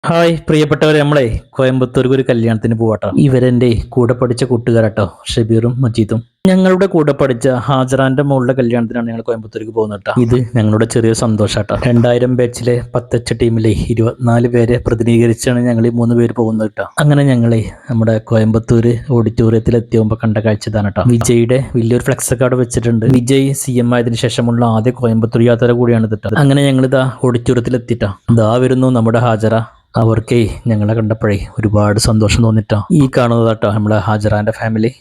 Hi പ്രിയപ്പെട്ടവരെ, നമ്മളെ കോയമ്പത്തൂർക്ക് ഒരു കല്യാണത്തിന് പോവാട്ടോ. ഇവരെന്റെ കൂടെ പഠിച്ച കൂട്ടുകാരാട്ടോ, ഷബീറും മജീദും. ഞങ്ങളുടെ കൂടെ പഠിച്ച ഹാജറാന്റെ മോളുടെ കല്യാണത്തിനാണ് ഞങ്ങൾ കോയമ്പത്തൂർക്ക് പോകുന്നത് കേട്ടോ. ഇത് ഞങ്ങളുടെ ചെറിയ സന്തോഷാട്ടോ. 2000 ബാച്ചിലെ 10H ടീമിലെ 24 പേരെ പ്രതിനിധീകരിച്ചാണ് ഞങ്ങൾ ഈ 3 പേര് പോകുന്നത് കേട്ടോ. അങ്ങനെ ഞങ്ങളെ നമ്മുടെ കോയമ്പത്തൂര് ഓഡിറ്റോറിയത്തിൽ എത്തിയുമ്പോൾ കണ്ട കാഴ്ച ഇതാണ് കേട്ടോ. വിജയുടെ വലിയൊരു ഫ്ലെക്സ് ഒക്കെ അവിടെ വെച്ചിട്ടുണ്ട്. വിജയ് CM ആയതിനു ശേഷമുള്ള ആദ്യ കോയമ്പത്തൂർ യാത്ര കൂടിയാണ് ഇത്. അങ്ങനെ ഞങ്ങൾ ഇതാ ഓഡിറ്റോറിയത്തിൽ എത്തിയിട്ടാ. ഇതാ വരുന്നു നമ്മുടെ ഹാജറ. അവർക്കേ ഞങ്ങളെ കണ്ടപ്പോഴേ ഒരുപാട് സന്തോഷം തോന്നിട്ടോ. ഈ കാണുന്നതാട്ടോ നമ്മളെ ഹാജറാന്റെ ഫാമിലി.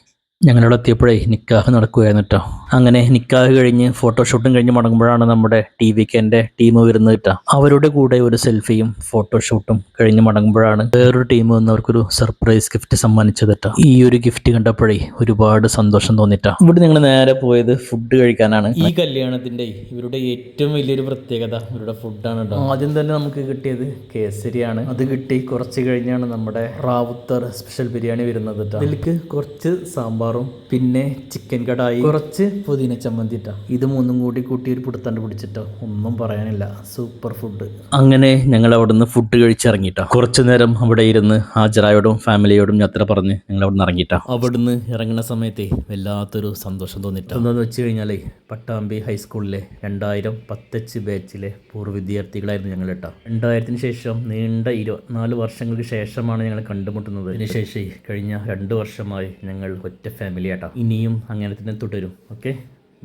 ഞങ്ങളിവിടെ എത്തിയപ്പോഴേ നിക്കാഹ് നടക്കുകയായിരുന്നു കേട്ടോ. അങ്ങനെ നിക്കാഹ് കഴിഞ്ഞ് ഫോട്ടോഷൂട്ടും കഴിഞ്ഞ് മടങ്ങുമ്പോഴാണ് നമ്മുടെ TVKന്റെ ടീം വരുന്നത് കേട്ടോ. അവരുടെ കൂടെ ഒരു സെൽഫിയും ഫോട്ടോഷൂട്ടും കഴിഞ്ഞ് മടങ്ങുമ്പോഴാണ് വേറൊരു ടീം വന്ന് അവർക്കൊരു സർപ്രൈസ് ഗിഫ്റ്റ് സമ്മാനിച്ചത് കേട്ടോ. ഈ ഒരു ഗിഫ്റ്റ് കണ്ടപ്പോഴേ ഒരുപാട് സന്തോഷം തോന്നിട്ടോ. ഇവിടെ ഞങ്ങൾ നേരെ പോയത് ഫുഡ് കഴിക്കാനാണ്. ഈ കല്യാണത്തിന്റെ ഇവരുടെ ഏറ്റവും വലിയൊരു പ്രത്യേകത ഇവരുടെ ഫുഡാണ് കേട്ടോ. ആദ്യം തന്നെ നമുക്ക് കിട്ടിയത് കേസരിയാണ്. അത് കിട്ടി കുറച്ച് കഴിഞ്ഞാണ് നമ്മുടെ റാവുത്തർ സ്പെഷ്യൽ ബിരിയാണി വരുന്നത് കേട്ടോ. ഇതിലേക്ക് കുറച്ച് സാമ്പാറും പിന്നെ ചിക്കൻ കടായി, കുറച്ച് പുതിന ചമ്മന്തി ഇട്ടാ. ഇത് മൂന്നും കൂടി കൂട്ടി ഒരു പുടുത്തണ്ട് പിടിച്ചിട്ടോ, ഒന്നും പറയാനില്ല, സൂപ്പർ ഫുഡ്. അങ്ങനെ ഞങ്ങൾ അവിടുന്ന് ഫുഡ് കഴിച്ചിറങ്ങിട്ടോ. കുറച്ചു നേരം അവിടെ ഇരുന്ന് ഹാജറായോടും ഫാമിലിയോടും യാത്ര പറഞ്ഞ് ഞങ്ങൾ അവിടെ നിന്ന് ഇറങ്ങിട്ടോ. അവിടുന്ന് ഇറങ്ങുന്ന സമയത്തേ വല്ലാത്തൊരു സന്തോഷം തോന്നിട്ടോ. എന്താന്ന് വെച്ച് കഴിഞ്ഞാലേ പട്ടാമ്പി ഹൈസ്കൂളിലെ 2000 10H ബാച്ചിലെ പൂർവ്വ വിദ്യാർത്ഥികളായിരുന്നു ഞങ്ങൾ കേട്ടോ. 2000-ന് ശേഷം നീണ്ട 24 വർഷങ്ങൾക്ക് ശേഷമാണ് ഞങ്ങൾ കണ്ടുമുട്ടുന്നത്. അതിനുശേഷം കഴിഞ്ഞ 2 വർഷമായി ഞങ്ങൾ ഒറ്റ ഫാമിലി ആട്ടോ. ഇനിയും അങ്ങനെ തന്നെ തുടരും. Okay,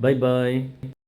bye bye.